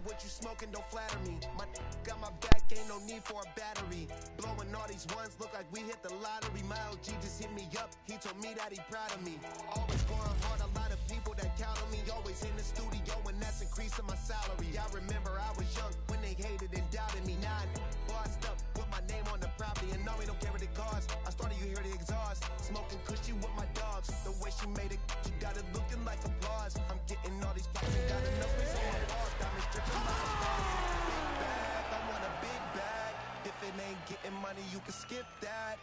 what you smoking, don't flatter me. My got my back, ain't no need for a battery. Blowing all these ones, look like we hit the lottery. My LG just hit me up, he told me that he proud of me. Always going hard, a lot of people that count on me. Always in the studio, and that's increasing my salary. I remember I was young when they hated and doubted me. Now I bossed up, put my name on the property, and no, we don't care what it costs. I started, you hear the exhaust, smoking cushy with my dogs. The way she made it, she got it looking like applause. I'm getting all these plaques and got enough space on my walls. Diamonds dripping like a faucet. Big bag, I want a big bag. If it ain't getting money, you can skip that.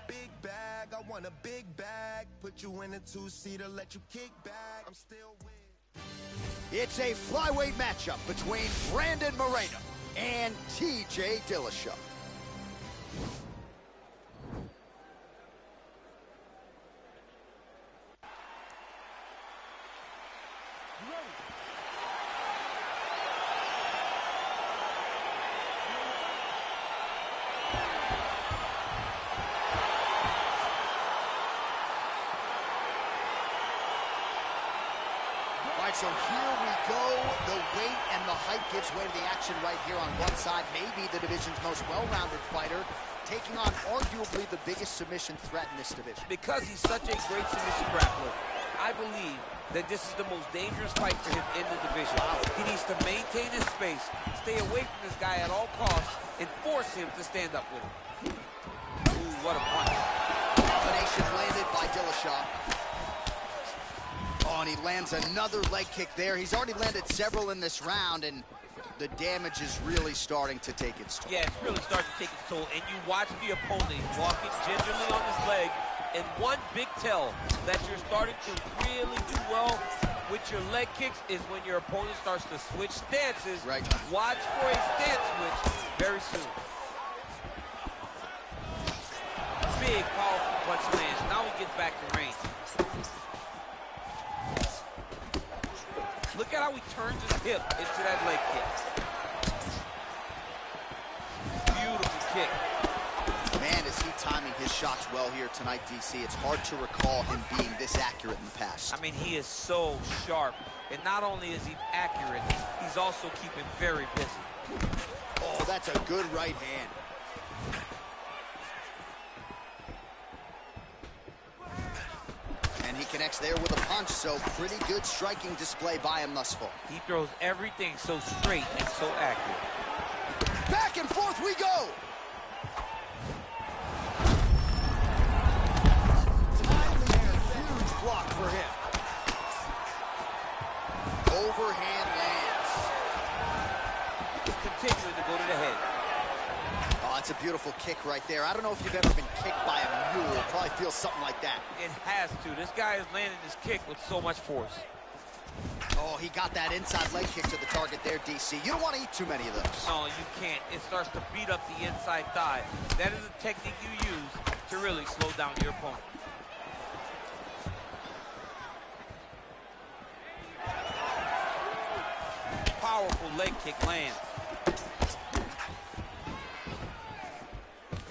Big bag, I want a big bag. Put you in a two-seater, let you kick back. I'm still with. It's a flyweight matchup between Brandon Moreno and TJ Dillashaw. So here we go. The weight and the height gives way to the action right here on one side. Maybe the division's most well-rounded fighter, taking on arguably the biggest submission threat in this division. Because he's such a great submission grappler, I believe that this is the most dangerous fight for him in the division. He needs to maintain his space, stay away from this guy at all costs, and force him to stand up with him. Ooh, what a punch. Combination landed by Dillashaw. Oh, and he lands another leg kick there. He's already landed several in this round, and the damage is really starting to take its toll. Yeah, it's really starting to take its toll, and you watch the opponent walking gingerly on his leg, and one big tell that you're starting to really do well with your leg kicks is when your opponent starts to switch stances. Right. Watch for a stance switch very soon. Big, powerful punch lands. Now he gets back to range. Look at how he turns his hip into that leg kick. Beautiful kick. Man, is he timing his shots well here tonight, DC. It's hard to recall him being this accurate in the past. I mean, he is so sharp. And not only is he accurate, he's also keeping very busy. Oh, that's a good right hand. And he connects there with a punch, so pretty good striking display by him thus far. He throws everything so straight and so accurate. Back and forth we go! Timely and a huge block for him. Overhand lands. Continuing to go to the head. Oh, it's a beautiful kick right there. I don't know if you've ever been kicked by a mule. It probably feels something like that. It has to. This guy is landing his kick with so much force. Oh, he got that inside leg kick to the target there, DC. You don't want to eat too many of those. No, you can't. It starts to beat up the inside thigh. That is a technique you use to really slow down your opponent. Powerful leg kick lands.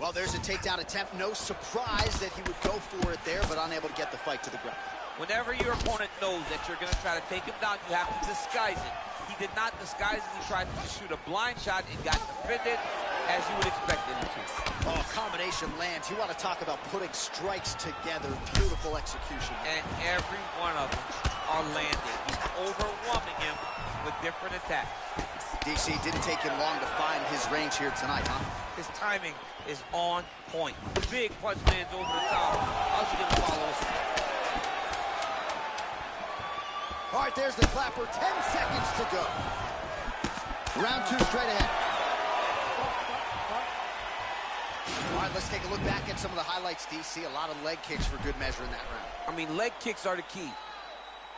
Well, there's a takedown attempt. No surprise that he would go for it there, but unable to get the fight to the ground. Whenever your opponent knows that you're going to try to take him down, you have to disguise it. He did not disguise it. He tried to shoot a blind shot and got defended as you would expect him to. Oh, combination lands. You want to talk about putting strikes together. Beautiful execution. And every one of them are landing. He's overwhelming him with different attacks. DC didn't take him long to find his range here tonight, huh? His timing is on point. Big punch lands over the top. How's he going to follow this? All right, there's the clapper. 10 seconds to go. Round two straight ahead. All right, let's take a look back at some of the highlights, DC. A lot of leg kicks for good measure in that round. I mean, leg kicks are the key.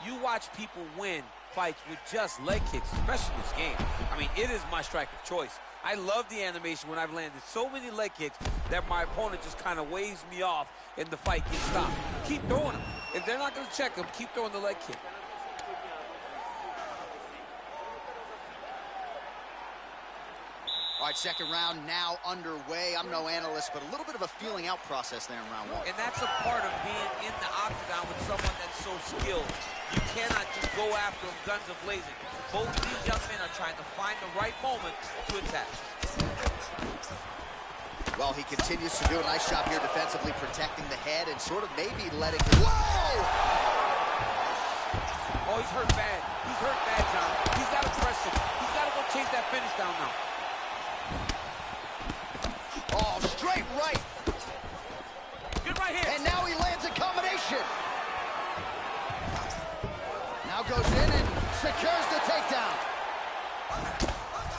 You watch people win fights with just leg kicks, especially this game. I mean, it is my strike of choice. I love the animation when I've landed so many leg kicks that my opponent just kind of waves me off and the fight gets stopped. Keep throwing them. If they're not going to check them, keep throwing the leg kick. All right, second round now underway. I'm no analyst, but a little bit of a feeling out process there in round one. And that's a part of being in the octagon with someone that's so skilled. You cannot just go after him guns a-blazing. Both of these young men are trying to find the right moment to attack. Well, he continues to do a nice job here defensively, protecting the head and sort of maybe letting him... Whoa! Oh, he's hurt bad. He's hurt bad, John. He's got to press him. He's got to go chase that finish down now. Oh, straight right. Good right here. And now he lands a combination. Now goes in and secures the takedown.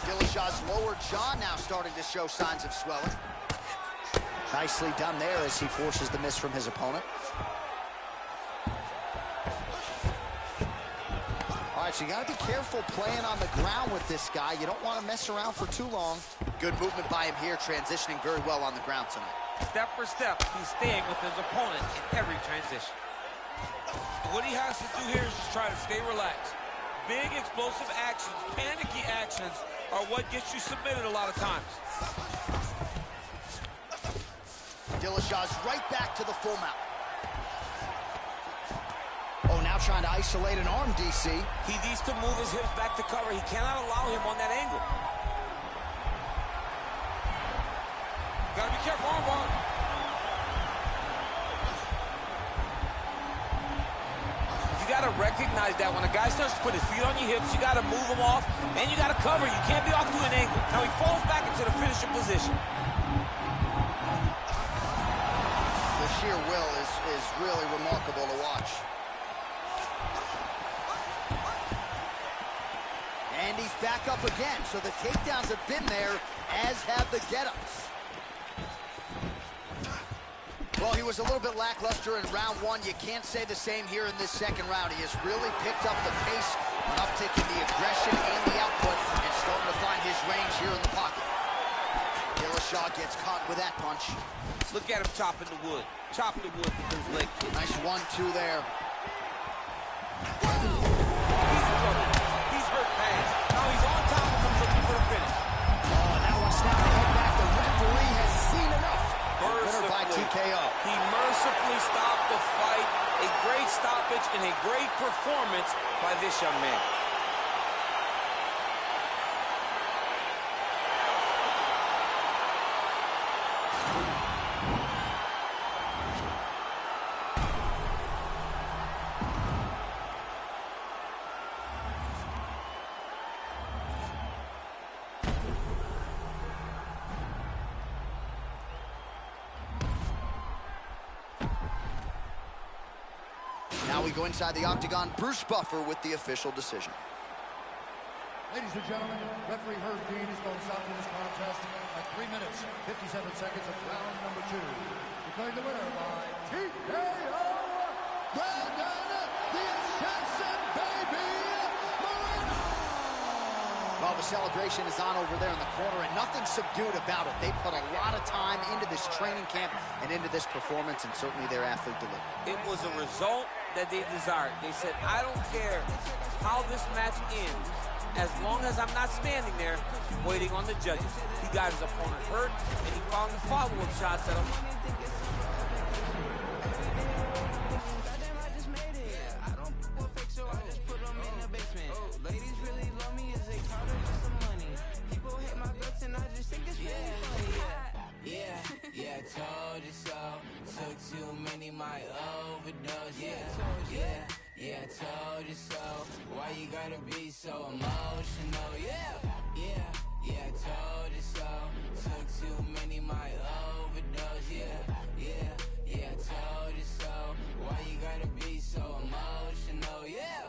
Dillashaw's lower jaw now starting to show signs of swelling. Nicely done there as he forces the miss from his opponent. All right, so you got to be careful playing on the ground with this guy. You don't want to mess around for too long. Good movement by him here, transitioning very well on the ground tonight. Step for step, he's staying with his opponent in every transition. What he has to do here is just try to stay relaxed. Big, explosive actions, panicky actions are what gets you submitted a lot of times. Dillashaw's right back to the full mount. Oh, now trying to isolate an arm, DC. He needs to move his hips back to cover. He cannot allow him on that angle. Gotta be careful, armbar. You gotta recognize that when a guy starts to put his feet on your hips, you gotta move him off, and you gotta cover. You can't be off to an angle. Now he falls back into the finishing position. The sheer will is really remarkable to watch. And he's back up again, so the takedowns have been there, as have the get-ups. Well, he was a little bit lackluster in round one. You can't say the same here in this second round. He has really picked up the pace, an uptick in the aggression and the output, and starting to find his range here in the pocket. Dillashaw gets caught with that punch. Look at him chopping the wood. Chopping the wood with those leg kicks. Nice 1-2 there. He's in trouble. He's hurt bad. Now he's on top of him looking for a finish. Oh, that one's now to head back. The referee has seen enough. Winner by TKO. He mercifully stopped the fight. A great stoppage and a great performance by this young man. Now we go inside the octagon. Bruce Buffer with the official decision. Ladies and gentlemen, referee Herb Dean is going to stop this contest at 3 minutes, 57 seconds of round number 2. Declaring the winner by TKO, Brandon the Assassin Baby Moreno! Well, the celebration is on over there in the corner, and nothing subdued about it. They put a lot of time into this training camp and into this performance, and certainly their athlete delivered. It was a result that they desired. They said, I don't care how this match ends, as long as I'm not standing there waiting on the judges. He got his opponent hurt, and he found the follow-up shots at him. Yeah, told you so. Took too many, might overdose. Yeah, told you so. Why you gotta be so emotional? Yeah, told you so. Took too many, might overdose. Yeah, told you so. Why you gotta be so emotional? Yeah,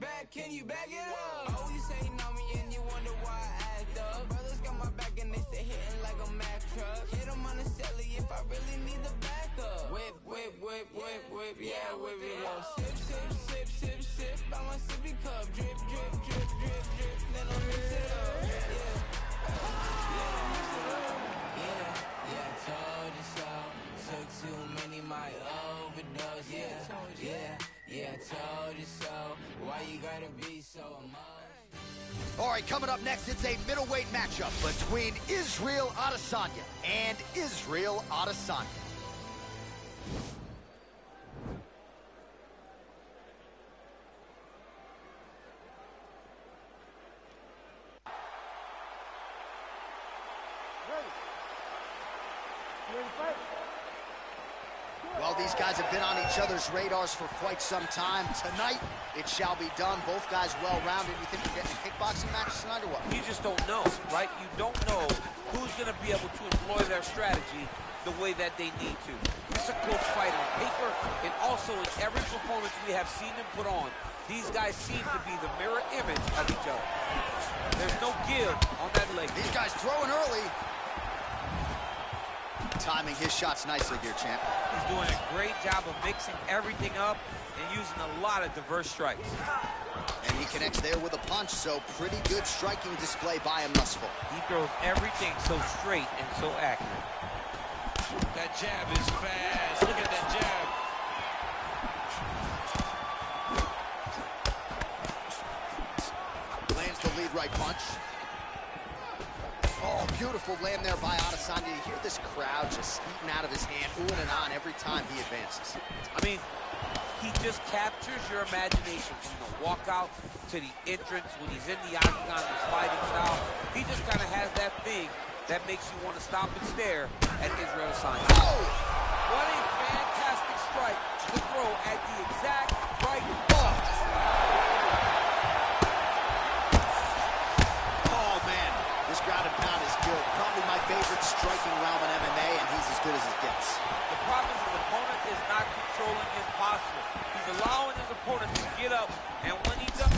back. Can you back it up? Always hating on me and you wonder why I act up. Brothers got my back and they stay hitting like a Mack truck. Hit them on the celly if I really need the backup. Whip, yeah, whip it up. Sip, by my sippy cup. Drip, then I'll mix it up. Yeah, told you so. Took too many, might overdose. Yeah, told you so. Why you gotta be so emotional? All right, coming up next, it's a middleweight matchup between Israel Adesanya and Israel Adesanya. Well, these guys have been on each other's radars for quite some time. Tonight, it shall be done. Both guys well-rounded. You think we're getting a kickboxing match tonight or what? You just don't know, right? You don't know who's going to be able to employ their strategy the way that they need to. It's a close fight on paper, and also in every performance we have seen them put on, these guys seem to be the mirror image of each other. There's no give on that leg. These guys throwing early. Timing his shots nicely here, champ. He's doing a great job of mixing everything up and using a lot of diverse strikes. And he connects there with a punch, so pretty good striking display by him thus far. He throws everything so straight and so accurate. That jab is fast. Look at that jab. Lands the lead right punch. Oh, beautiful land there by Adesanya. You hear this crowd just eating out of his hand, oohing and on every time he advances. I mean, he just captures your imagination from the walkout to the entrance when he's in the octagon, his fighting style. He just kind of has that thing that makes you want to stop and stare at Israel Adesanya. Oh! What a fantastic strike to throw at the exact right spot. Oh, man. This ground and pound is good. Probably my favorite striking realm in MMA, and he's as good as it gets. The problem is his opponent is not controlling his posture. He's allowing his opponent to get up, and when he does...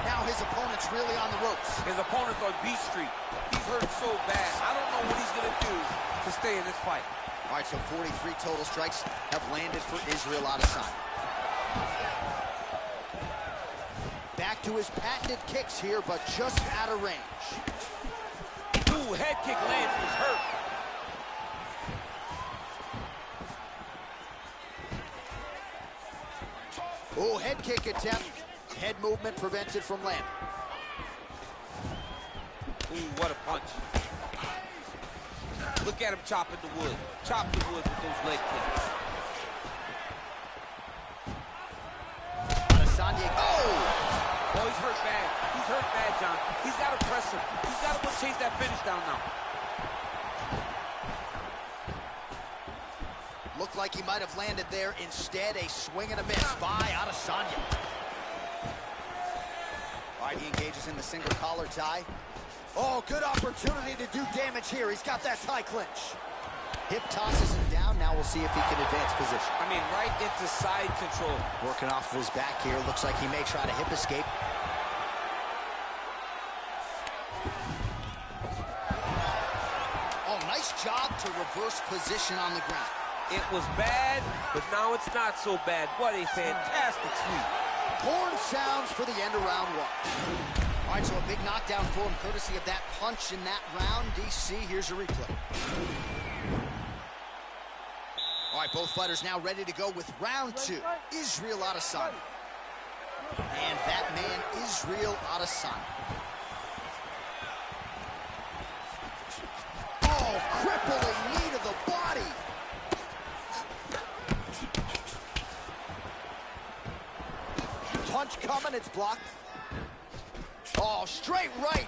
Now his opponent's really on the ropes. His opponent's on beat street. He's hurt so bad. I don't know what he's going to do to stay in this fight. All right, so 43 total strikes have landed for Israel Adesanya. Back to his patented kicks here, but just out of range. Ooh, head kick lands, he's hurt. Oh, head kick attempt. Head movement prevented from landing. Ooh, what a punch. Look at him chopping the wood. Chop the wood with those leg kicks. Adesanya, oh! Oh, he's hurt bad. He's hurt bad, John. He's got to press him. He's got to go chase that finish down now. Looked like he might have landed there. Instead, a swing and a miss by Adesanya. All right, he engages in the single collar tie. Oh, good opportunity to do damage here. He's got that tie clinch. Hip tosses him down. Now we'll see if he can advance position. I mean, right into side control. Working off of his back here. Looks like he may try to hip escape. Oh, nice job to reverse position on the ground. It was bad, but now it's not so bad. What a fantastic sweep. Horn sounds for the end of round one. All right, so a big knockdown for him, courtesy of that punch in that round. DC, here's a replay. All right, both fighters now ready to go with round two. Israel Adesanya. And that man, Israel Adesanya. Oh, crippling knee to the body. Punch coming, it's blocked. Oh, straight right.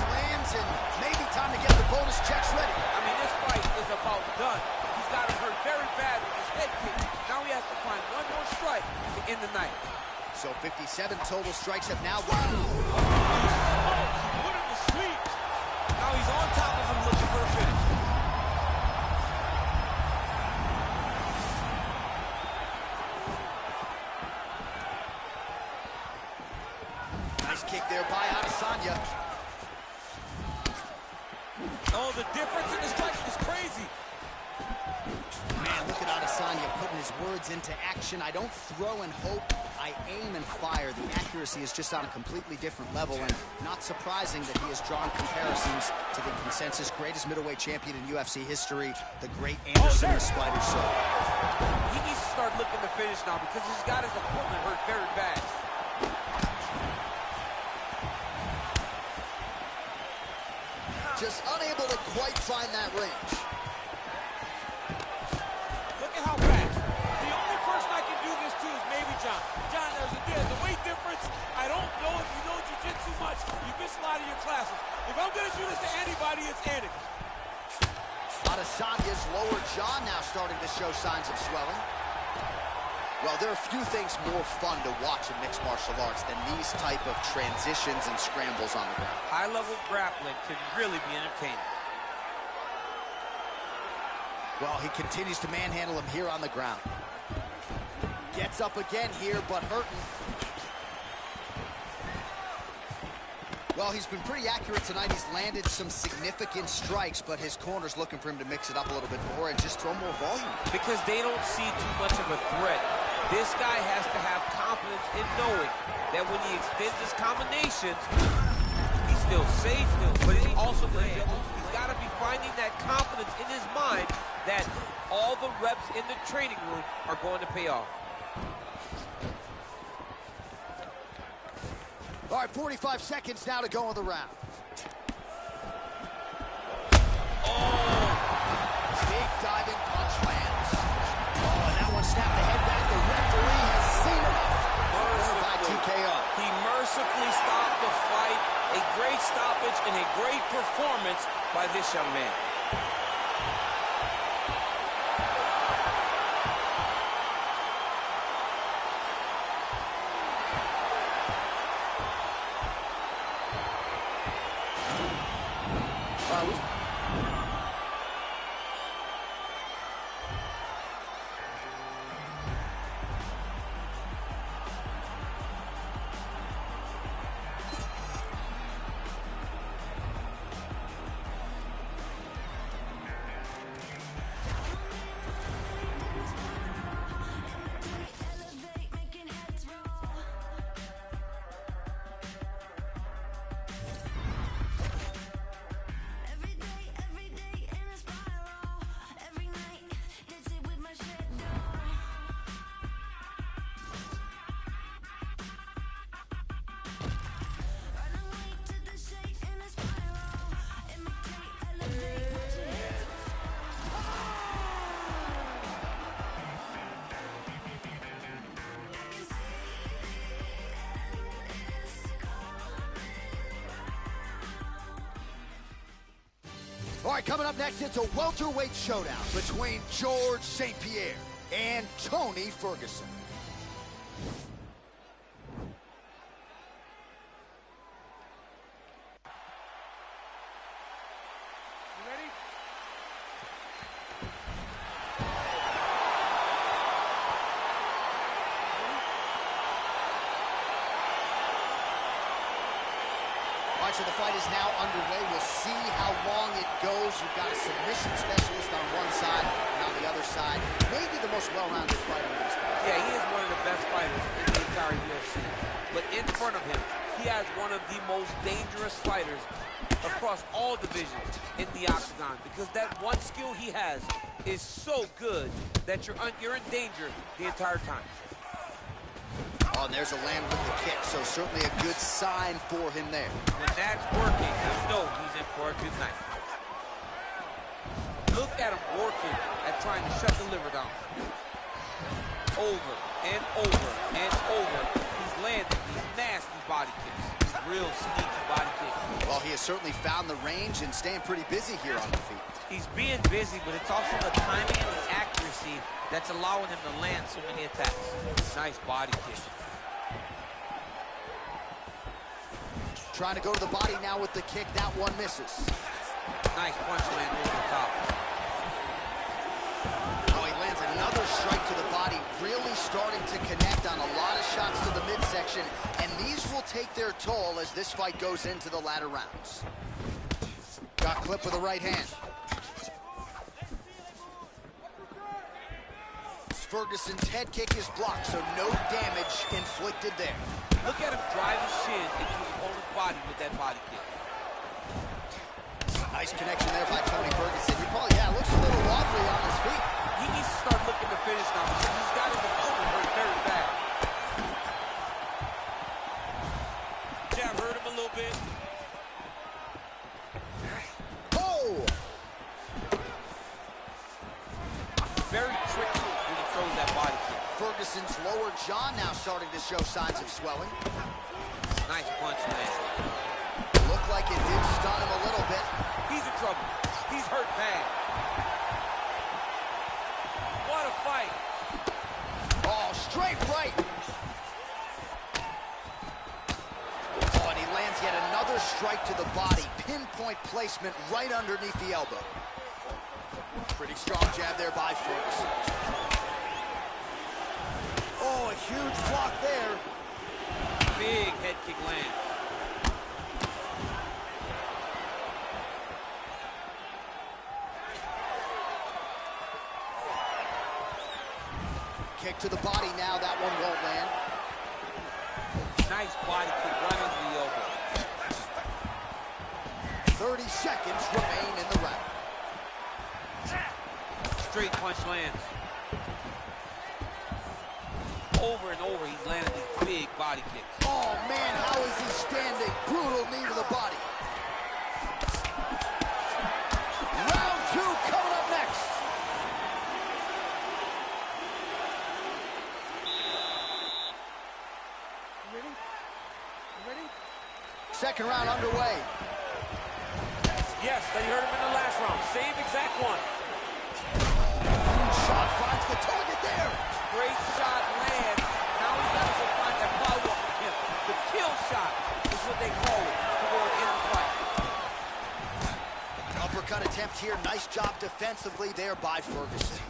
Lands, and maybe time to get the bonus checks ready. I mean, this fight is about done. He's got him hurt very bad with his head kick. Now he has to find one more strike to end the night. So 57 total strikes have now gone. Put him to sleep. Now he's on top of him looking for a finish. Kick there by Adesanya. Oh, the difference in the strikes is crazy. Man, look at Adesanya putting his words into action. I don't throw and hope, I aim and fire. The accuracy is just on a completely different level, and not surprising that he has drawn comparisons to the consensus greatest middleweight champion in UFC history, the great Anderson the Spider Silva. He needs to start looking to finish now because he's got his opponent hurt very bad. Just unable to quite find that range. Look at how fast. The only person I can do this to is maybe John. John, there's a weight difference. I don't know if you know jiu-jitsu much. You miss a lot out of your classes. If I'm going to do this to anybody, it's Anakin. Adesanya's lower jaw now starting to show signs of swelling. Well, there are few things more fun to watch in mixed martial arts than these type of transitions and scrambles on the ground. High-level grappling can really be entertaining. Well, he continues to manhandle him here on the ground. Gets up again here, but hurting. Well, he's been pretty accurate tonight. He's landed some significant strikes, but his corner's looking for him to mix it up a little bit more and just throw more volume. Because they don't see too much of a threat. This guy has to have confidence in knowing that when he extends his combinations, he's still safe, but he's also going to he's got to be finding that confidence in his mind that all the reps in the training room are going to pay off. All right, 45 seconds now to go in the round. Oh, big diving punch lands. Oh, and that one snapped the head back. The referee has seen enough. By TKO. He mercifully stopped the fight. A great stoppage and a great performance by this young man. All right, coming up next, it's a welterweight showdown between George St. Pierre and Tony Ferguson. You ready? All right, so the fight is now underway. We'll see how long it goes. You've got a submission specialist on one side, and on the other side, maybe the most well-rounded fighter in this fight. Yeah, he is one of the best fighters in the entire UFC. But in front of him, he has one of the most dangerous fighters across all divisions in the octagon, because that one skill he has is so good that you're in danger the entire time. Oh, and there's a land with the kick, so certainly a good sign for him there. When that's working, you know he's in for a good night. Look at him working at trying to shut the liver down. Over and over and over. He's landing these nasty body kicks. These real sneaky body kicks. Well, he has certainly found the range and staying pretty busy here on the feet. He's being busy, but it's also the timing and the accuracy that's allowing him to land so many attacks. Nice body kick. Trying to go to the body now with the kick. That one misses. Nice punch land over the top. Oh, he lands another strike to the body, really starting to connect on a lot of shots to the midsection, and these will take their toll as this fight goes into the latter rounds. Got clipped with the right hand. Ferguson's head kick is blocked, so no damage inflicted there. Look at him drive his shin into his opponent's body with that body kick. Nice connection there by Tony Ferguson. He probably, looks a little wobbly on his feet. He needs to start looking to finish now because he's got his opponent hurt very bad. Jab hurt him a little bit. Oh! Very tricky when he throws that body kick. Ferguson's lower jaw now starting to show signs of swelling. Nice punch, man. Look looked like it did stun him a little bit. He's in trouble. He's hurt bad. What a fight. Oh, straight right. Oh, and he lands yet another strike to the body. Pinpoint placement right underneath the elbow. Pretty strong jab there by Ferguson. Oh, a huge block there. Big head kick land. Kick to the body now, that one won't land. Nice body kick right under the elbow. 30 seconds remain in the round. Straight punch lands. Over and over, he's landing these big body kicks. Oh, man, how is he standing? Brutal knee to the body. Round 2 coming up next. Ready? Second round underway. Yes, they heard him in the last round. Same exact one. Shot finds the target there. Great shot lands. Now he's got to find that follow-up with him. The kill shot is what they call it to go in the fight. Uppercut attempt here. Nice job defensively there by Ferguson.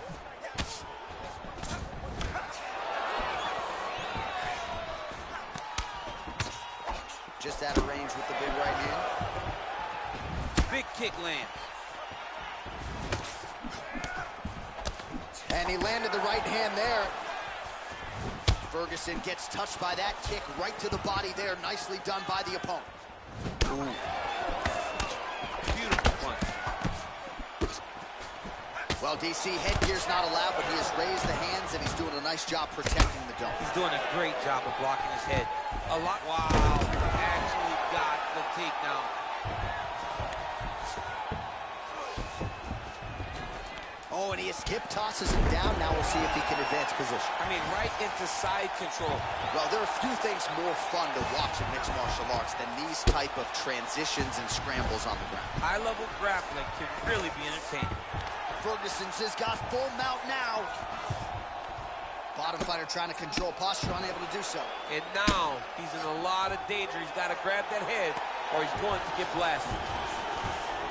Just out of range with the big right hand. Big kick lands. And he landed the right hand there. Ferguson gets touched by that kick right to the body there. Nicely done by the opponent. Ooh. Beautiful punch. Well, DC, headgear's not allowed, but he has raised the hands, and he's doing a nice job protecting the dome. He's doing a great job of blocking his head. A lot. Wow. Actually got the takedown. Oh, and he hip tosses him down. Now we'll see if he can advance position. I mean, right into side control. Well, there are few things more fun to watch in mixed martial arts than these type of transitions and scrambles on the ground. High-level grappling can really be entertaining. Ferguson's has got full mount now. Bottom fighter trying to control posture, unable to do so. And now he's in a lot of danger. He's got to grab that head or he's going to get blasted.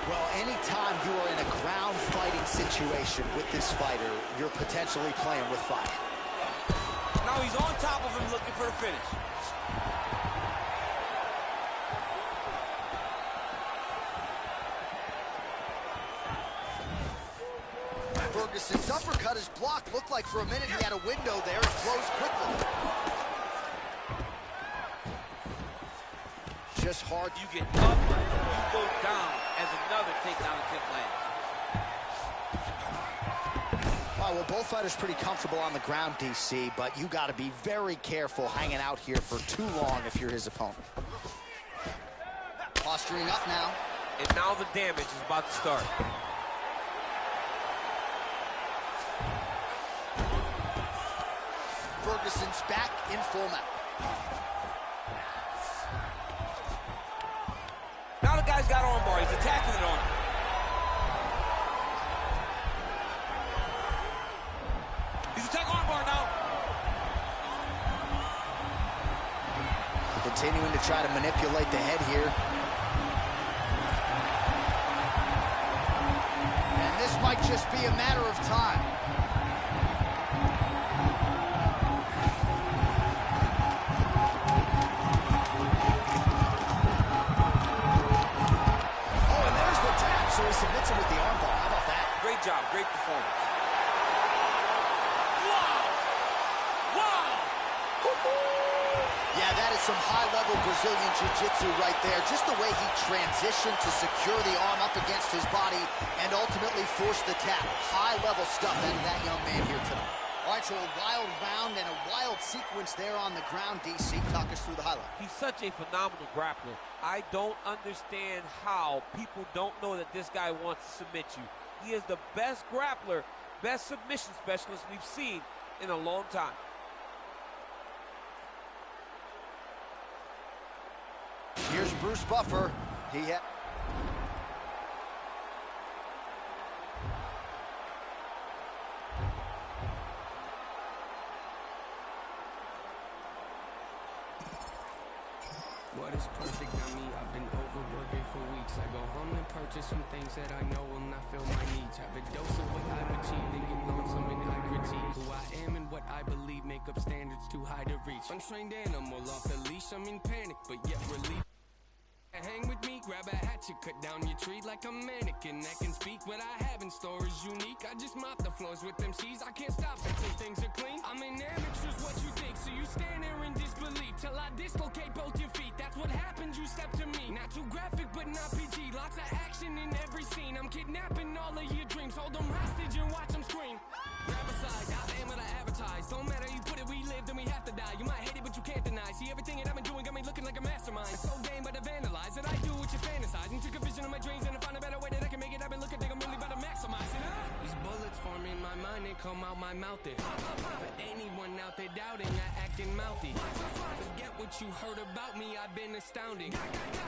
Well, anytime you are in a ground fighting situation with this fighter, you're potentially playing with fire. Now he's on top of him looking for the finish. Ferguson's uppercut is blocked. Looked like for a minute he had a window there. It closed quickly. Just hard. You get up, you go down as another takedown attempt lands. Well, both fighters pretty comfortable on the ground, DC, but you got to be very careful hanging out here for too long if you're his opponent. Posturing up now. And now the damage is about to start. Ferguson's back in full mount. Now the guy's got armbar. He's attacking it on him. He's attacking armbar now. Continuing to try to manipulate the head here. And this might just be a matter of time. So he submits him with the armbar. How about that? Great job, great performance. Wow! Wow! Yeah, that is some high-level Brazilian jiu-jitsu right there. Just the way he transitioned to secure the arm up against his body and ultimately force the tap. High-level stuff out of that young man here tonight. All right, so a wild round and a wild sequence there on the ground. DC, talk us through the highlight. He's such a phenomenal grappler. I don't understand how people don't know that this guy wants to submit you. He is the best grappler, best submission specialist we've seen in a long time. Here's Bruce Buffer. He had... What is perfect on me? I've been overworking for weeks. I go home and purchase some things that I know will not fill my needs. Have a dose of what I've achieved and get lonesome and I critique who I am and what I believe make up standards too high to reach. Untrained animal off the leash, I'm in panic, but yet relief. Hang with me, grab a hatchet, cut down your tree like a mannequin that can speak. What I have in store is unique. I just mop the floors with them C's. I can't stop until things are clean. I'm an amateur's what you think, so you stand there in disbelief till I dislocate both your feet. That's what happens, you step to me. Not too graphic, but not PG. Lots of action in every scene. I'm kidnapping all of your dreams. Hold them hostage and watch them scream. Grab a side, I am what I advertise. Don't matter, you put it, we live, then we have to die. You might hate it, but you can't deny. See, everything that I've been doing got me looking like a mastermind. It's so game, but I vandalize that I do what you fantasize. And took a vision of my dreams and I found a better way that I can make it. I've been looking, think I'm really about to maximize it. These bullets form in my mind and come out my mouth there. For anyone out there doubting, I acting mouthy. Forget what you heard about me, I've been astounding.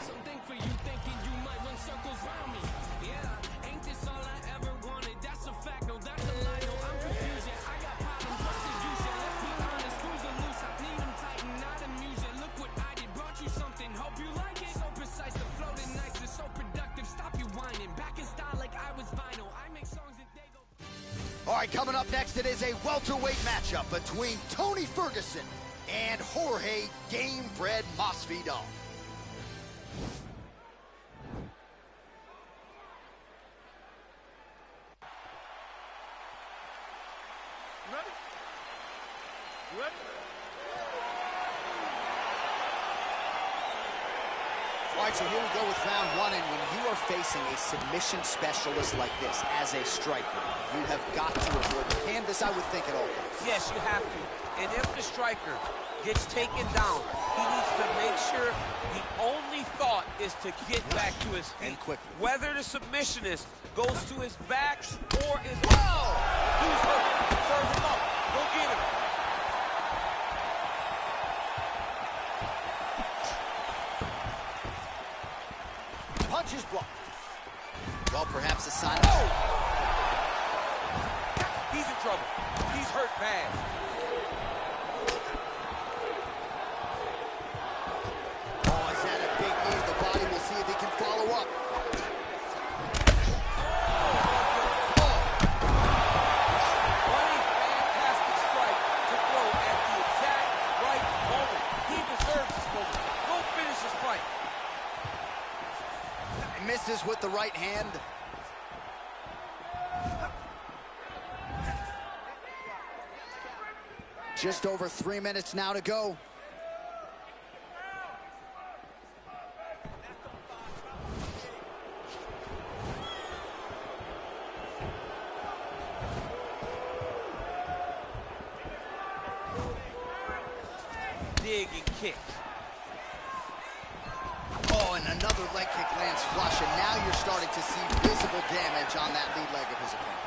Something for you thinking you might run circles round me. Yeah, ain't this all I ever wanted? That's a fact, no, that's a lie, no, I'm confused. Yeah, I got problems, what's the use? Yeah, let's be honest, screws are loose. I need them tighten, not amuse ya. Look what I did, brought you something, hope you like it. So precise, the flow and nice, it's so productive. Stop you whining, back in style like I was vinyl. I make songs that they go. All right, coming up next, it is a welterweight matchup between Tony Ferguson and Jorge Gamebred Masvidal. Ready? You ready? All right, so here we go with round one, and when you are facing a submission specialist like this as a striker, you have got to avoid the canvas, I would think, at all times. Yes, you have to. And if the striker gets taken down, he needs to make sure the only thought is to get back to his feet. And quickly. Whether the submissionist goes to his back or his... Whoa! Who's hurt? Serve him up. Go get him. Punch is blocked. Well, perhaps a sign. Oh! He's in trouble. He's hurt bad. Oh, is that a big knee to the body? We'll see if he can follow up. What a fantastic strike to throw at the exact right moment. He deserves this moment. Go finish this fight. Misses with the right hand. Just over 3 minutes now to go. Dig and kick. Oh, and another leg kick lands flush, and now you're starting to see visible damage on that lead leg of his opponent.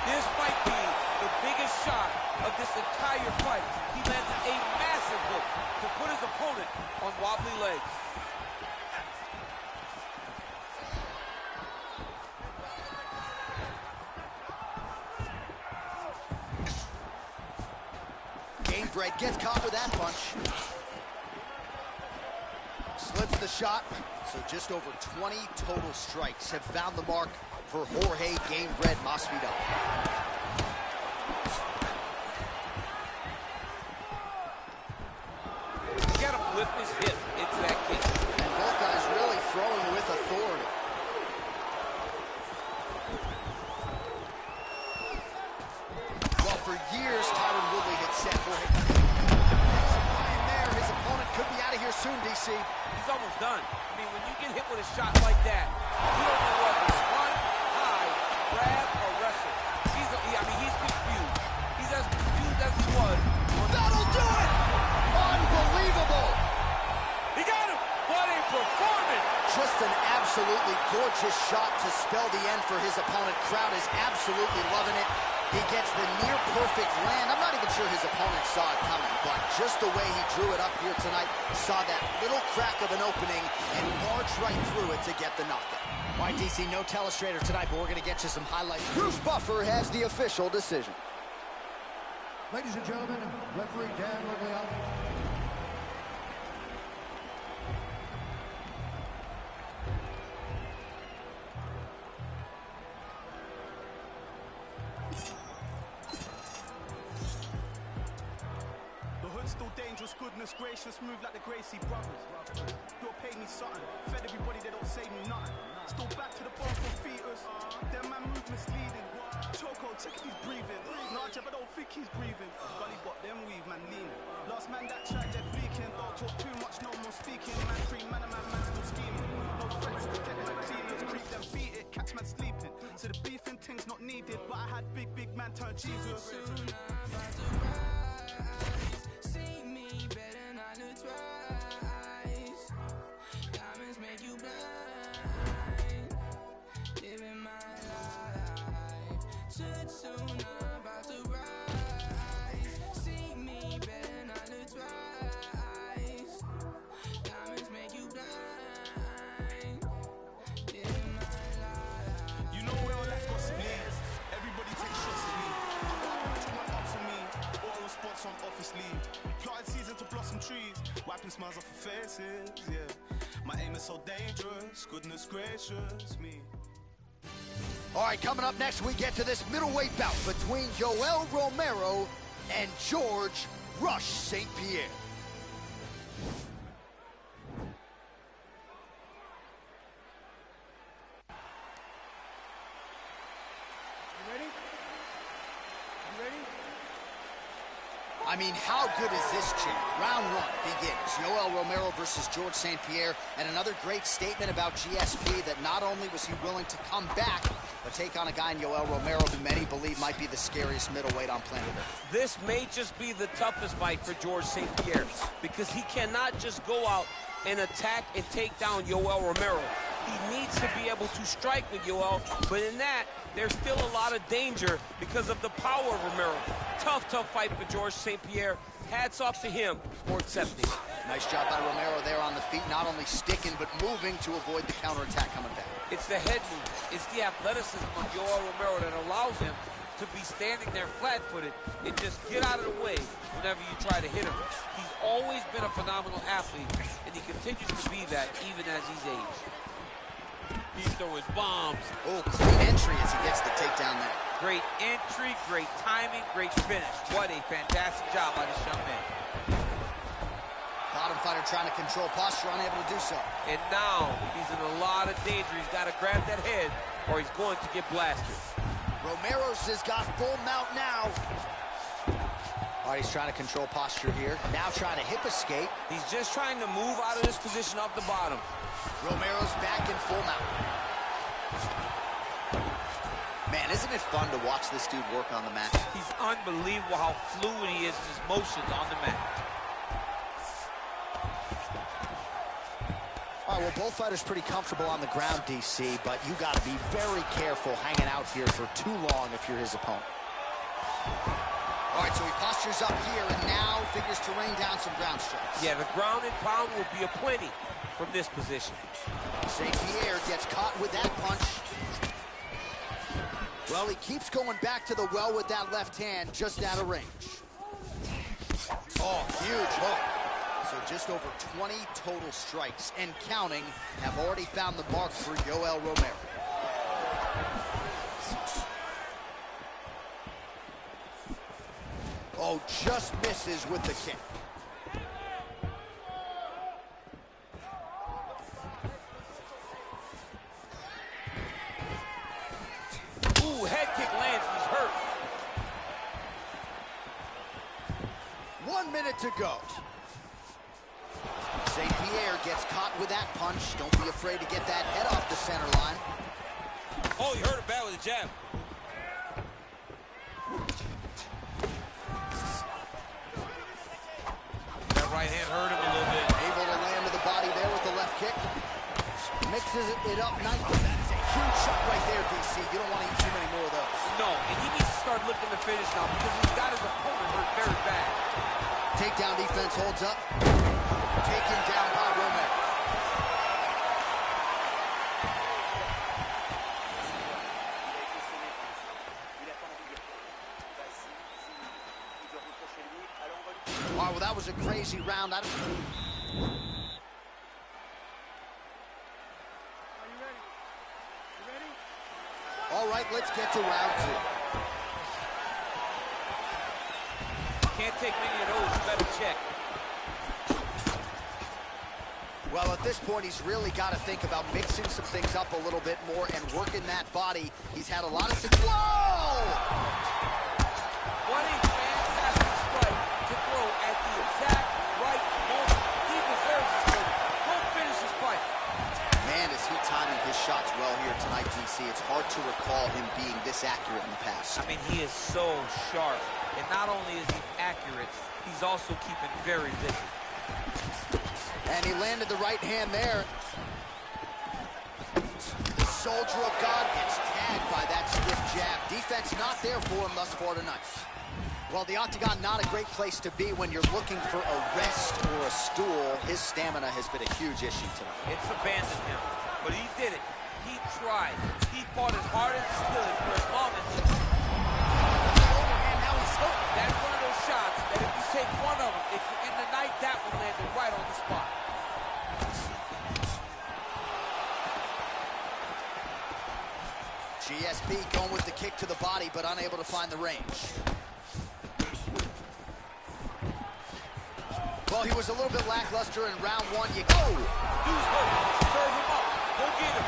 This might be the biggest shot of this entire fight. He landed a massive hook to put his opponent on wobbly legs. Gamebred gets caught with that punch. Slips the shot. So just over 20 total strikes have found the mark for Jorge Gamebred Masvidal. He's got to flip his hip into that kick. And both guys really throwing with authority. Well, for years, Tyron Woodley had said Jorge. There, his opponent could be out of here soon, DC. He's almost done. I mean, when you get hit with a shot like that, you don't know whether to run, hide, grab, or wrestle. He's confused. He's as confused as he was. That'll do it! Unbelievable! He got him! What a performance! Just an absolutely gorgeous shot to spell the end for his opponent. Crowd is absolutely loving it. He gets the near-perfect land. I'm not even sure his opponent saw it coming, but just the way he drew it up here tonight, saw that little crack of an opening and marched right through it to get the knockout. All right, DC, no telestrator tonight, but we're going to get you some highlights. Bruce Buffer has the official decision. Ladies and gentlemen, referee Dan Ligne. Still dangerous, goodness gracious, move like the Gracie brothers. You'll pay me something, fed everybody, they don't say me nothing. Still back to the bone from fetus, them man move misleading. Choco, check if he's breathing. Nah, Jeb, I don't think he's breathing. Gully bot, them weave, man leaning. Last man that tried, they're fleeking. Don't talk too much, no more speaking. Man free, man still scheming. No threats, protect my cleaners. Creep them, beat it, catch man sleeping. So the beef and things not needed, but I had big man turn Jesus. Diamonds make you blind. Living my life. Too soon, about to rise. See me better not look twice. Diamonds make you blind. Living my life. You know where all that's got some leads. Everybody takes shots at me. I got too much up for me. Auto response on office leave. Planted season to blossom trees. Wiping smiles off of faces, yeah. My aim is so dangerous, goodness gracious me. All right, coming up next, we get to this middleweight bout between Yoel Romero and George Rush St. Pierre. I mean, how good is this champ? Round one begins. Yoel Romero versus George St. Pierre, and another great statement about GSP that not only was he willing to come back, but take on a guy in Yoel Romero who many believe might be the scariest middleweight on planet Earth. This may just be the toughest fight for George St. Pierre because he cannot just go out and attack and take down Yoel Romero. He needs to be able to strike with Yoel, but in that, there's still a lot of danger because of the power of Romero. Tough fight for George St. Pierre. Hats off to him for accepting. Nice job by Romero there on the feet, not only sticking, but moving to avoid the counterattack coming back. It's the head move. It's the athleticism of Yoel Romero that allows him to be standing there flat-footed and just get out of the way whenever you try to hit him. He's always been a phenomenal athlete, and he continues to be that even as he's aged. He's throwing bombs. Oh, clean entry as he gets the takedown there. Great entry, great timing, great finish. What a fantastic job by this young man. Bottom fighter trying to control posture, unable to do so. And now he's in a lot of danger. He's got to grab that head or he's going to get blasted. Romero's has got full mount now. All right, he's trying to control posture here. Now trying to hip escape. He's just trying to move out of this position off the bottom. Romero's back in full mount. Man, isn't it fun to watch this dude work on the mat? He's unbelievable how fluid he is in his motions on the mat. All right, well, both fighters pretty comfortable on the ground, DC, but you got to be very careful hanging out here for too long if you're his opponent. All right, so he postures up here and now figures to rain down some ground strikes. Yeah, the ground and pound will be aplenty from this position. St. Pierre gets caught with that punch. Well, he keeps going back to the well with that left hand, just out of range. Oh, huge hook. So just over 20 total strikes and counting have already found the mark for Yoel Romero. Oh, just misses with the kick. Ooh, head kick lands, he's hurt. 1 minute to go. St. Pierre gets caught with that punch. Don't be afraid to get that head off the center line. Oh, he hurt him bad with a jab. That right hand hurt him a little bit. Able to land to the body there with the left kick. Mixes it up nicely. That is a Huge shot right there, DC. You don't want to eat too many more of those. No, and he needs to start looking to finish now because he's got his opponent hurt very bad. Takedown defense holds up. Taken down by Romero. All right, well, that was a crazy round. All right, let's get to round two. Can't take many of those. Better check. Well, at this point, he's really got to think about mixing some things up a little bit more and working that body. He's had a lot of success. Whoa! What a fantastic strike to throw at the exact right moment. He deserves this moment. Go finish his fight. Man, is he timing his shots well here tonight, DC. It's hard to recall him being this accurate in the past. I mean, he is so sharp. And not only is he accurate, he's also keeping very busy. And he landed the right hand there. The Soldier of God gets tagged by that stiff jab. Defense not there for him thus far tonight. Well, the octagon, not a great place to be when you're looking for a rest or a stool. His stamina has been a huge issue tonight. It's abandoned him, but he did it. He tried. He fought as hard as he could for as long as he could. And now he's hooked. That's one of those shots that if you take one of them, if you're in the night, that one landed right on the spot. GSP going with the kick to the body, but unable to find the range. Well, he was a little bit lackluster in round one. You go! Dude's hurt. Serve him up. Go get him.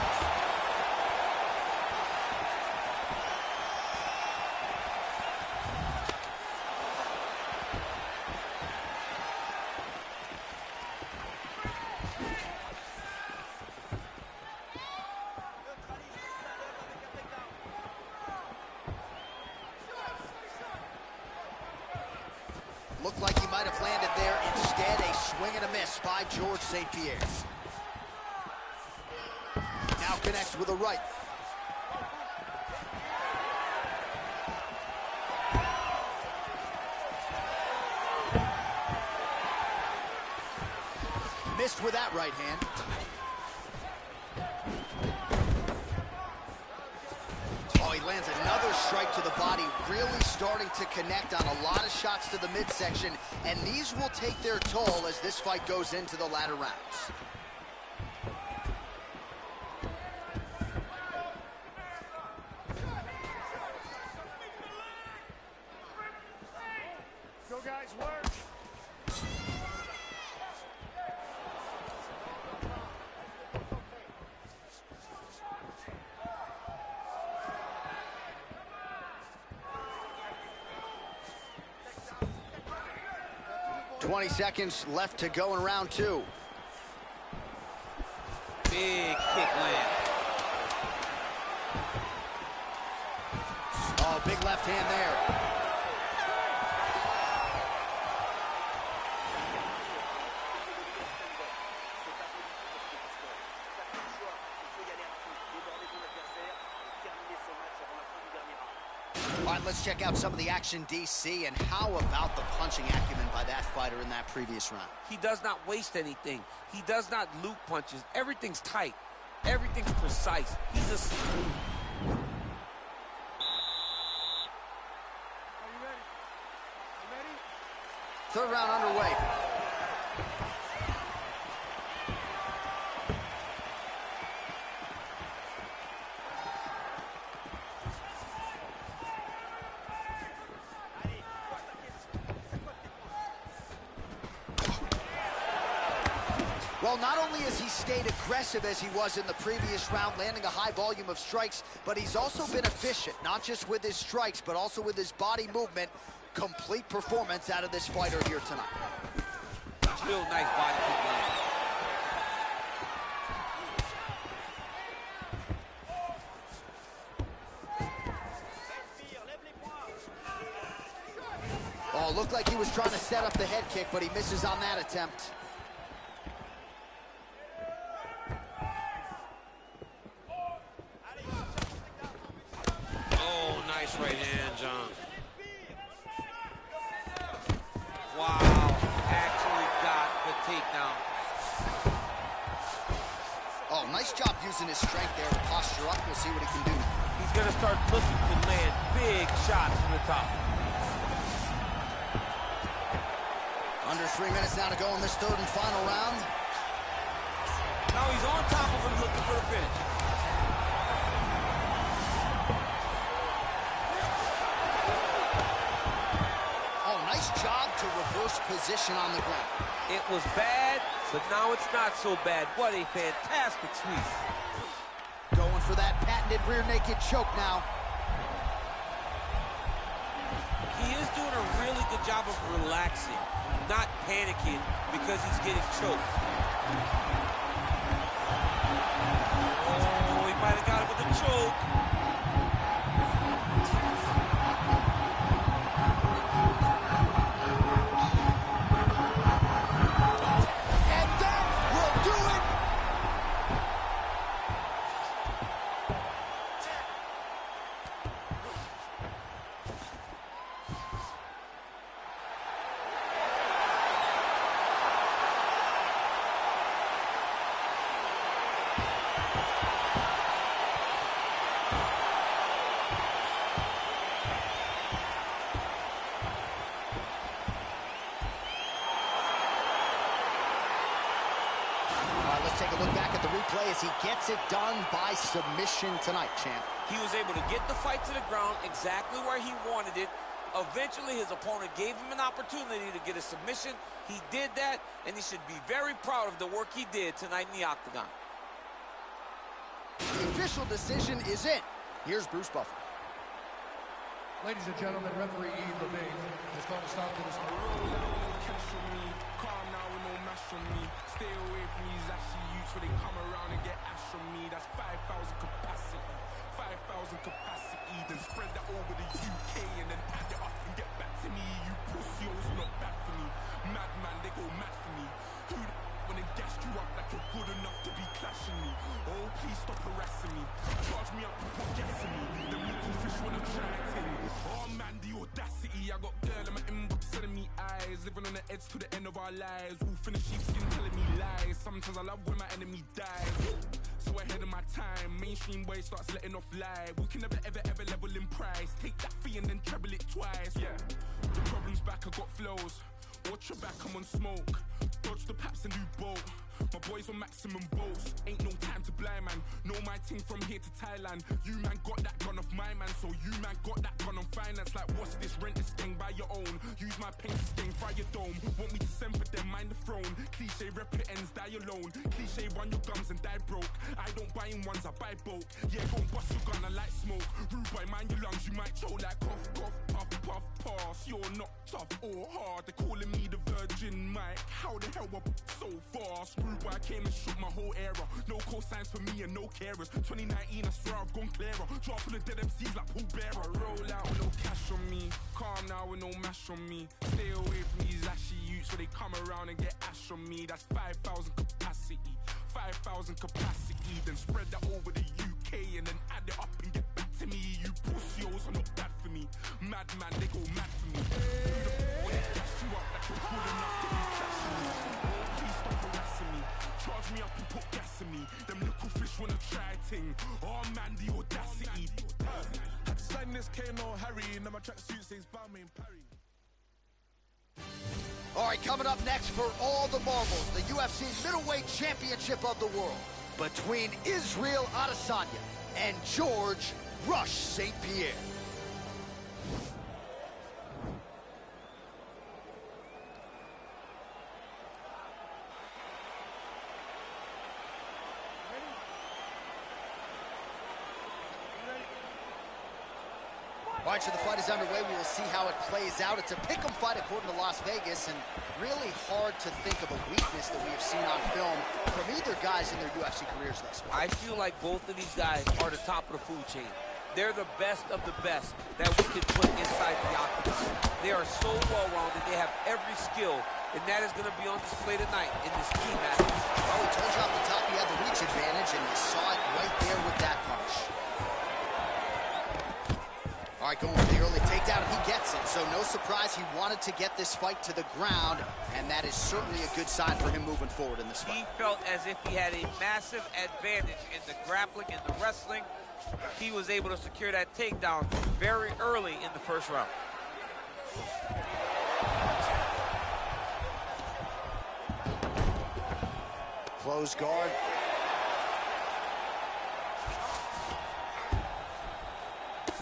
Looked like he might have landed there. Instead, a swing and a miss by George St. Pierre. Now connects with a right. Missed with that right hand. He lands another strike to the body, really starting to connect on a lot of shots to the midsection, and these will take their toll as this fight goes into the latter rounds. Go, guys, work. 20 seconds left to go in round two. Big kick land. Oh, big left hand there. All right, let's check out some of the action, DC, and how about the punching acumen by that fighter in that previous round? He does not waste anything. He does not loop punches. Everything's tight. Everything's precise. He's just... Are you ready? You ready? Third round underway. Well, not only has he stayed aggressive as he was in the previous round, landing a high volume of strikes, but he's also been efficient, not just with his strikes, but also with his body movement. Complete performance out of this fighter here tonight. Real nice body kick land. Oh, looked like he was trying to set up the head kick, but he misses on that attempt. Nice job using his strength there to posture up. We'll see what he can do. He's going to start looking to land big shots from the top. Under 3 minutes now to go in this third and final round. Now he's on top of him looking for the finish. Oh, nice job to reverse position on the ground. It was bad, but now it's not so bad. What a fantastic sweep. Going for that patented rear naked choke now. He is doing a really good job of relaxing, not panicking because he's getting choked. Oh, he might have got him with a choke. And that will do it. Let's take a look back at the replay as he gets it done by submission tonight, champ. He was able to get the fight to the ground exactly where he wanted it. Eventually, his opponent gave him an opportunity to get a submission. He did that, and he should be very proud of the work he did tonight in the octagon. The official decision is in. Here's Bruce Buffer. Ladies and gentlemen, referee Ligne is going to stop to this. Calm now with no mash on me. Stay away from these ashy youths when they come around and get ash on me. That's 5,000 capacity. 5,000 capacity. Then spread that over the UK and then add it up and get back to me. You pussies not bad for me. Madman, they go mad for me. Who the when they gassed you up like you're good enough to be clashing me? Oh, please stop harassing me. Charge me up and put gas in me. Them little fish wanna try it in. Oh man, the audacity. I got girl in my inbox sending me eyes. Living on the edge to the end of our lives. All finished sheepskin telling me lies. Sometimes I love when my enemy dies. So ahead of my time, mainstream boy starts letting off lie. We can never ever ever level in price. Take that fee and then treble it twice. Yeah, the problem's back, I got flows. Watch your back, I'm on smoke. Dodge the paps and do both. My boys on maximum bolts. Ain't no time to blind man. Know my ting from here to Thailand. You man got that gun off my man, so you man got that gun on finance. Like what's this? Rent this thing by your own. Use my paint to sting, fry your dome. Want me to send for them, mind the throne. Cliche rep it ends, die alone. Cliche run your guns and die broke. I don't buy in ones, I buy bulk. Yeah, go and bust your gun, I like smoke. Rude boy, mind your lungs, you might choke like cough, cough, puff, puff, pass. You're not tough or hard. They're calling me the Virgin Mike. How the hell up so fast? Rude boy, I came and shook my whole era. No cosigns for me and no carers. 2019, I swear I've gone clearer. Drop full of dead MCs like Paul Bearer. Roll out with no cash on me. Calm now with no mash on me. Stay away from these ashy youths where they come around and get ash on me. That's 5,000 capacity. 5,000 capacity. Then spread that over the UK and then add it up and get back to me. You pussies are not bad for me. Madman, they go mad for me. Who the f*** when they gas you up like you're good enough to be clashing me? Oh, please stop harassing me. Charge me up and put gas in me. Them little fish wanna try ting. Oh man, the audacity. Had to sign this Kano Harry. Now my tracksuit says Balmain Parry. All right, coming up next for all the marbles, the UFC middleweight championship of the world between Israel Adesanya and George Rush St. Pierre. All right, so the fight is underway. We will see how it plays out. It's a pick'em fight according to Las Vegas, and really hard to think of a weakness that we have seen on film from either guys in their UFC careers thus far. I feel like both of these guys are the top of the food chain. They're the best of the best that we could put inside the octagon. They are so well-rounded. They have every skill, and that is going to be on display tonight in this key match. Well, we told you off the top he had the reach advantage, and you saw it right there with that punch. All right, going for the early takedown. takedown, and he gets it. So no surprise, he wanted to get this fight to the ground, and that is certainly a good sign for him moving forward in this fight. He felt as if he had a massive advantage in the grappling and the wrestling. He was able to secure that takedown very early in the first round. Close guard.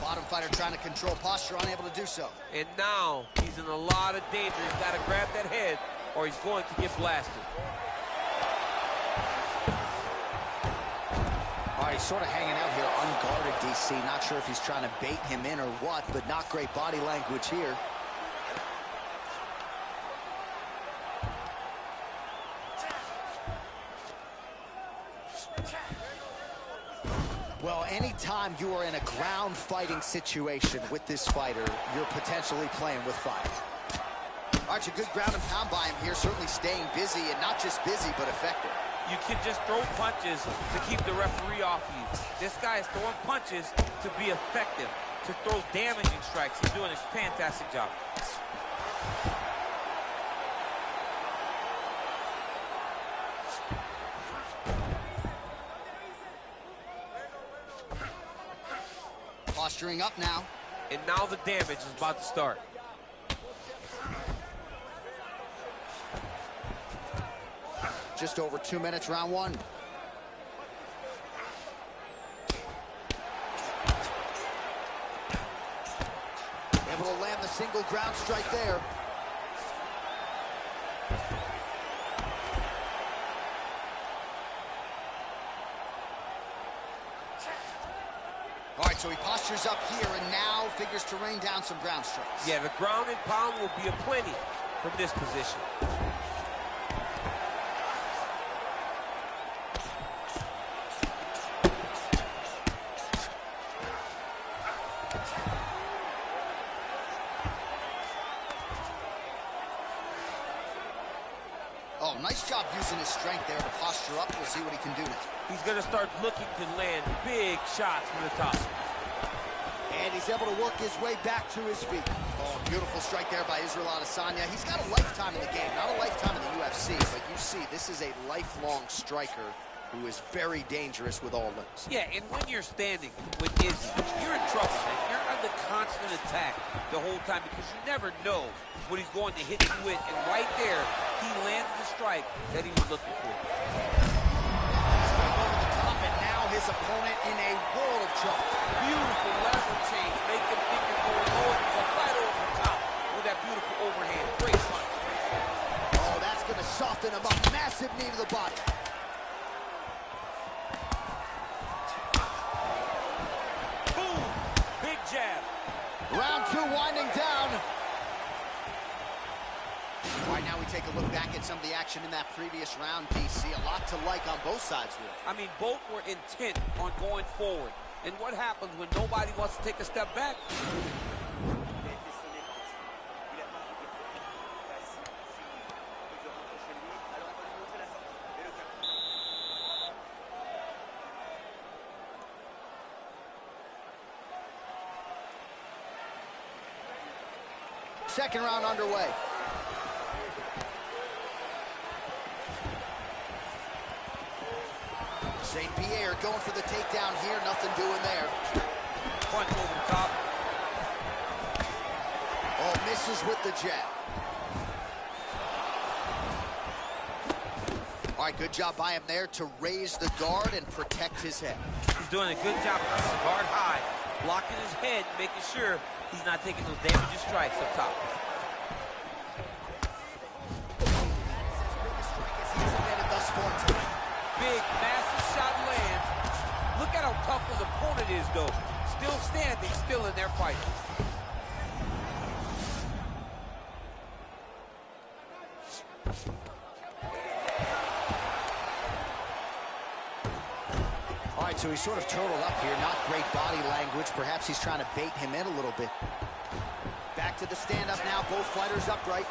Bottom fighter trying to control posture, unable to do so. And now he's in a lot of danger. He's got to grab that head or he's going to get blasted. All right, he's sort of hanging out here unguarded, DC. Not sure if he's trying to bait him in or what, but not great body language here. Well, anytime you are in a ground fighting situation with this fighter, you're potentially playing with fire. All right, it's a good ground and pound by him here, certainly staying busy, and not just busy, but effective. You can just throw punches to keep the referee off you. This guy is throwing punches to be effective, to throw damaging strikes. He's doing a fantastic job. Posturing up now. And now the damage is about to start. Just over 2 minutes, round one. Able to land the single ground strike there. All right, so he postures up here and now figures to rain down some ground strikes. Yeah, the ground and pound will be aplenty from this position. Oh, nice job using his strength there to posture up. We'll see what he can do now. He's going to start looking to land big shots from the top. And he's able to work his way back to his feet. Oh, beautiful strike there by Israel Adesanya. He's got a lifetime in the game, not a lifetime in the UFC, but you see, this is a lifelong striker who is very dangerous with all limbs. Yeah, and when you're standing with Izzy, you're in trouble, man. You're under constant attack the whole time because you never know what he's going to hit you with. And right there, he lands the strike that he was looking for. Over the top, and now his opponent in a world of trouble. Beautiful lateral change, make him think you're going over, so right over the top with that beautiful overhand. Great punch. Oh, that's going to soften him up. Massive knee to the body. Boom! Big jab. Round two winding down. All right, now we take a look back at some of the action in that previous round, DC. A lot to like on both sides here. I mean, both were intent on going forward. And what happens when nobody wants to take a step back? Second round underway. St. Pierre going for the takedown here. Nothing doing there. Punch over the top. Oh, misses with the jab. All right, good job by him there to raise the guard and protect his head. He's doing a good job of keeping the guard high, blocking his head, making sure he's not taking those damaging strikes up top. Big, massive shot lands. Look at how tough his opponent is, though. Still standing, still in there fighting. All right, so he's sort of turtled up here. Not great body language. Perhaps he's trying to bait him in a little bit. Back to the stand-up now. Both fighters upright.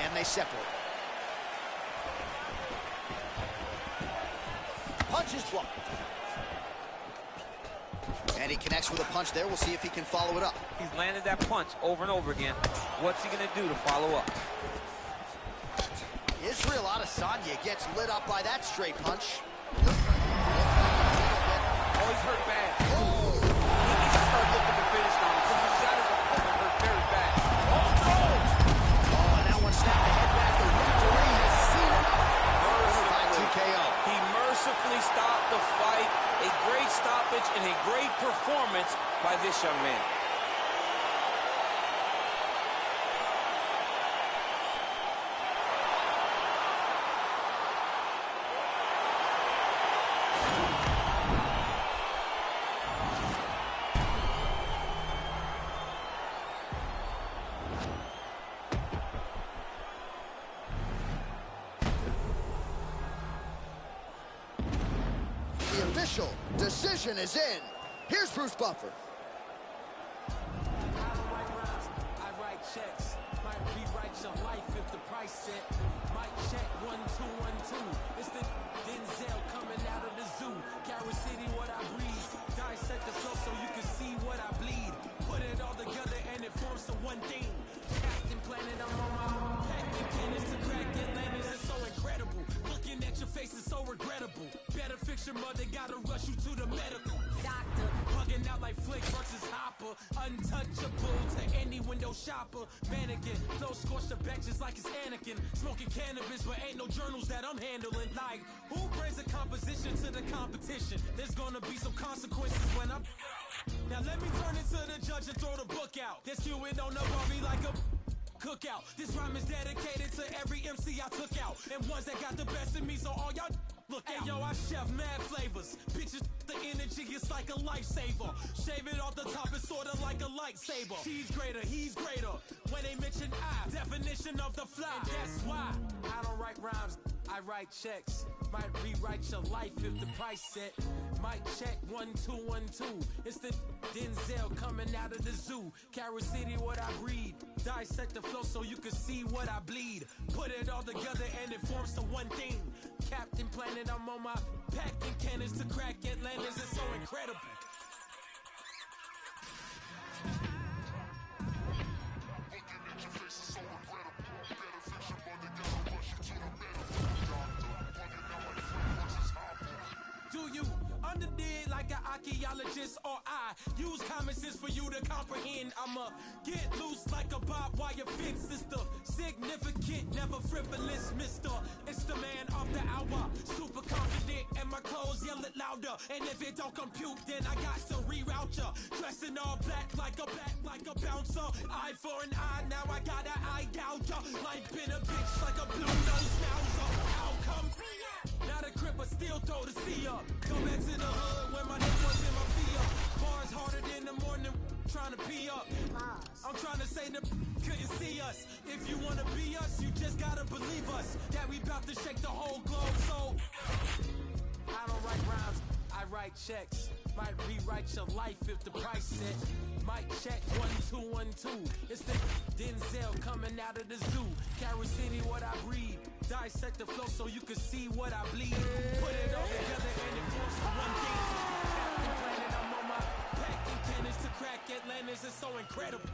And they separate. Punches blocked. And And he connects with a punch there. We'll see if he can follow it up. He's landed that punch over and over again. What's he going to do to follow up? Israel Adesanya gets lit up by that straight punch. Oh, he's hurt bad. He needs to start looking to finish now because his shot is hurt very bad. Oh, no! Oh, and that one snapped the head back. The referee has seen enough. By TKO. He mercifully stopped the fight. A great stoppage and a great performance by this young man. The official decision is in. Here's Bruce Buffer. I write checks. Might rewrite your life if the price set. Might check 1, 2, 1, 2. It's the Denzel coming out of the zoo. Carry City, what I breathe. Dissect the flow so you can see what I bleed. Put it all together and it forms to one thing. Captain Planet, I'm on my packing cannons to crack that landings. It's so incredible. Looking at your face is so regrettable. Better fix your mother, gotta rush you to the medical. Doctor, bugging out like Flick versus Hopper. Untouchable to any window shopper. Mannequin, flow scorched the back just like it's Anakin. Smoking cannabis, but ain't no journals that I'm handling. Like, who brings a composition to the competition? There's gonna be some consequences when I'm... Now let me turn it to the judge and throw the book out. They're skewing on the Barbie like a... cookout. This rhyme is dedicated to every MC I took out. And ones that got the best of me, so all y'all look out. Hey, yo, I chef mad flavors. Bitches, the energy is like a lifesaver. Shave it off the top, it's sorta like a lightsaber. She's greater, he's greater. When they mention I, definition of the fly. And that's why I don't write rhymes, I write checks. Might rewrite your life if the price set. Might check 1, 2, 1, 2. It's the Denzel coming out of the zoo. Carry City, what I breed. Dissect the flow so you can see what I bleed. Put it all together and it forms to one thing. Captain Planet, I'm on my packing cannons to crack Atlantis. It's so incredible. Do you underdig like an archaeologist, or I use common sense for you to comprehend? I'ma get loose like a barbed wire fence, sister. Significant, never frivolous, mister. It's the man of the hour, super confident, and my clothes yell it louder. And if it don't compute, then I got to reroute ya. Dressed in all black like a bouncer. Eye for an eye, now I got an eye gouger. Life been a bitch like a blue nose schnauzer. Outcome. Now the cripper still throw the C up. Go back to the hood when my neck was in my feet up. Bars harder than the morning, trying to pee up. I'm trying to say the couldn't see us. If you wanna be us, you just gotta believe us. That we bout to shake the whole globe, so I don't write rhymes, I write checks. Might rewrite your life if the price set. Might check 1, 2, 1, 2. It's the Denzel coming out of the zoo. Carry City, what I breed. Dissect the flow so you can see what I bleed. Put it all together and it forms to one thing. Captain Planet, I'm on my packing cannons to crack Atlantis. It's so incredible.